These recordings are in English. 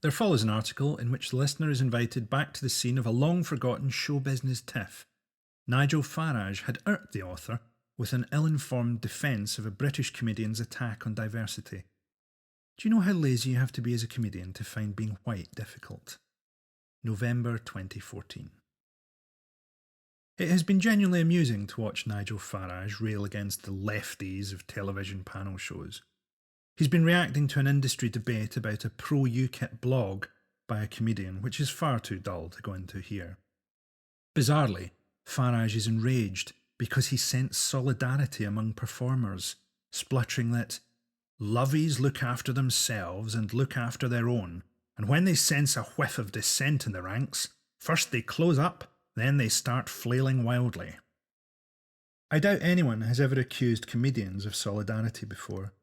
There follows an article in which the listener is invited back to the scene of a long-forgotten show business tiff. Nigel Farage had irked the author with an ill-informed defence of a British comedian's attack on diversity. Do you know how lazy you have to be as a comedian to find being white difficult? November 2014. It has been genuinely amusing to watch Nigel Farage rail against the lefties of television panel shows. He's been reacting to an industry debate about a pro-UKIP blog by a comedian, which is far too dull to go into here. Bizarrely, Farage is enraged because he sensed solidarity among performers, spluttering that lovies look after themselves and look after their own, and when they sense a whiff of dissent in the ranks, first they close up, then they start flailing wildly. I doubt anyone has ever accused comedians of solidarity before.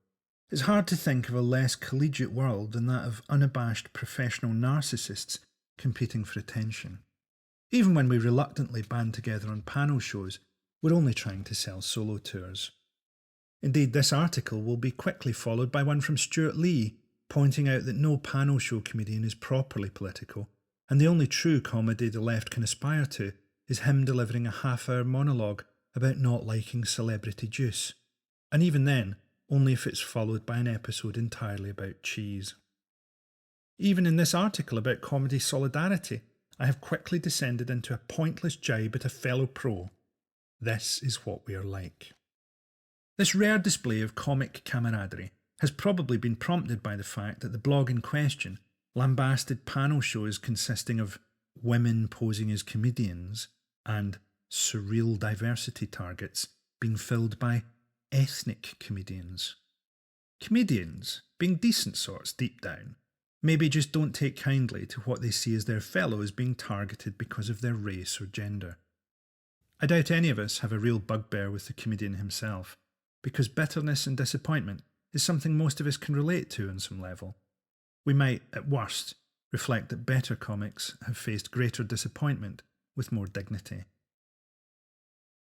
It's hard to think of a less collegiate world than that of unabashed professional narcissists competing for attention. Even when we reluctantly band together on panel shows, we're only trying to sell solo tours. Indeed, this article will be quickly followed by one from Stuart Lee, pointing out that no panel show comedian is properly political, and the only true comedy the left can aspire to is him delivering a half-hour monologue about not liking celebrity juice. And even then, only if it's followed by an episode entirely about cheese. Even in this article about comedy solidarity, I have quickly descended into a pointless jibe at a fellow pro. This is what we are like. This rare display of comic camaraderie has probably been prompted by the fact that the blog in question lambasted panel shows consisting of women posing as comedians and surreal diversity targets being filled by ethnic comedians. Comedians, being decent sorts deep down, maybe just don't take kindly to what they see as their fellows being targeted because of their race or gender. I doubt any of us have a real bugbear with the comedian himself, because bitterness and disappointment is something most of us can relate to on some level. We might, at worst, reflect that better comics have faced greater disappointment with more dignity.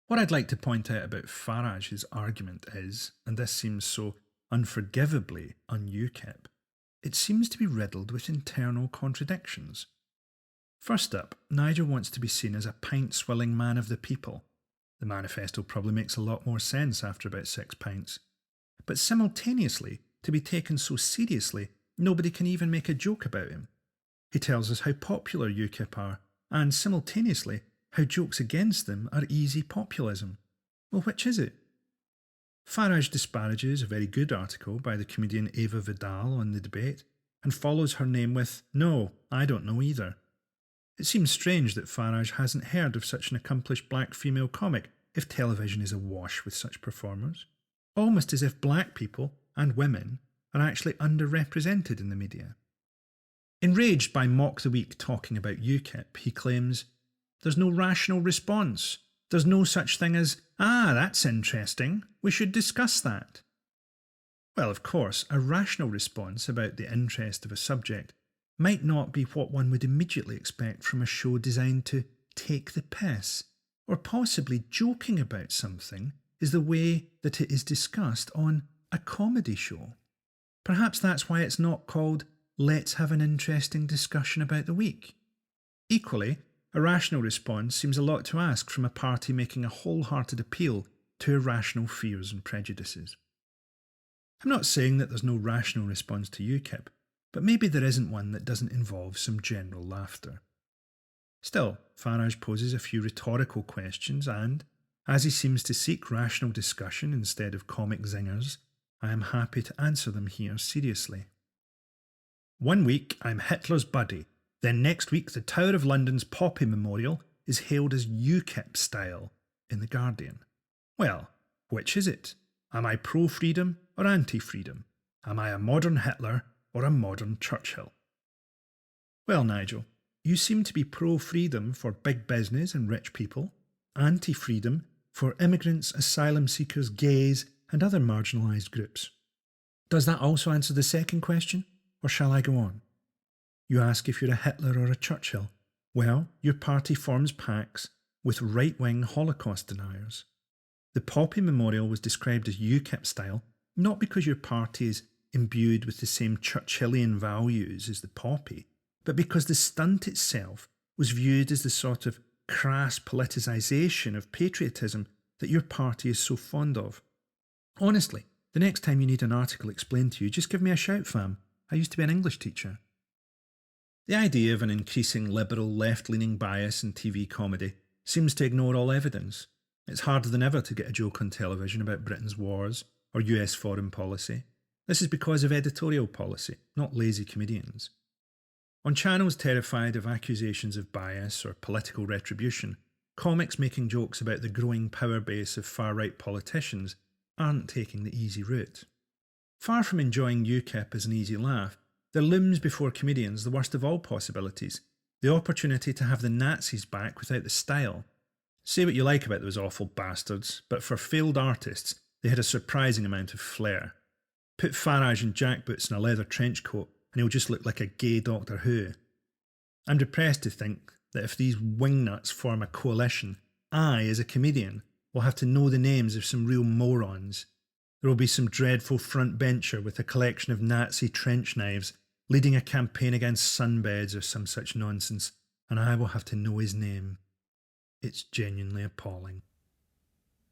What I'd like to point out about Farage's argument is, and this seems so unforgivably un-UKIP, it seems to be riddled with internal contradictions. First up, Nigel wants to be seen as a pint-swilling man of the people. The manifesto probably makes a lot more sense after about 6 pints. But simultaneously, to be taken so seriously, nobody can even make a joke about him. He tells us how popular UKIP are, and simultaneously, how jokes against them are easy populism. Well, which is it? Farage disparages a very good article by the comedian Ava Vidal on the debate, and follows her name with, "No, I don't know either." It seems strange that Farage hasn't heard of such an accomplished black female comic if television is awash with such performers. Almost as if black people, and women, are actually underrepresented in the media. Enraged by Mock the Week talking about UKIP, he claims, "There's no rational response. There's no such thing as, that's interesting, we should discuss that." Well, of course, a rational response about the interest of a subject might not be what one would immediately expect from a show designed to take the piss, or possibly joking about something is the way that it is discussed on a comedy show. Perhaps that's why it's not called "Let's Have an Interesting Discussion About the Week." Equally, a rational response seems a lot to ask from a party making a wholehearted appeal to irrational fears and prejudices. I'm not saying that there's no rational response to UKIP, but maybe there isn't one that doesn't involve some general laughter. Still, Farage poses a few rhetorical questions and, as he seems to seek rational discussion instead of comic zingers, I am happy to answer them here seriously. One week I'm Hitler's buddy, then next week the Tower of London's Poppy Memorial is hailed as UKIP style in The Guardian. Well, which is it? Am I pro-freedom or anti-freedom? Am I a modern Hitler or a modern Churchill? Well, Nigel, you seem to be pro-freedom for big business and rich people, anti-freedom for immigrants, asylum seekers, gays and other marginalised groups. Does that also answer the second question, or shall I go on? You ask if you're a Hitler or a Churchill. Well, your party forms pacts with right-wing Holocaust deniers. The Poppy Memorial was described as UKIP style not because your party is imbued with the same Churchillian values as the poppy, but because the stunt itself was viewed as the sort of crass politicisation of patriotism that your party is so fond of. Honestly, the next time you need an article explained to you, just give me a shout, fam. I used to be an English teacher. The idea of an increasing liberal left-leaning bias in TV comedy seems to ignore all evidence. It's harder than ever to get a joke on television about Britain's wars or US foreign policy. This is because of editorial policy, not lazy comedians. On channels terrified of accusations of bias or political retribution, comics making jokes about the growing power base of far-right politicians aren't taking the easy route. Far from enjoying UKIP as an easy laugh, there looms before comedians the worst of all possibilities, the opportunity to have the Nazis back without the style. Say what you like about those awful bastards, but for failed artists, they had a surprising amount of flair. Put Farage in jackboots and a leather trench coat, and he'll just look like a gay Doctor Who. I'm depressed to think that if these wingnuts form a coalition, I, as a comedian, will have to know the names of some real morons. There will be some dreadful front bencher with a collection of Nazi trench knives leading a campaign against sunbeds or some such nonsense, and I will have to know his name. It's genuinely appalling.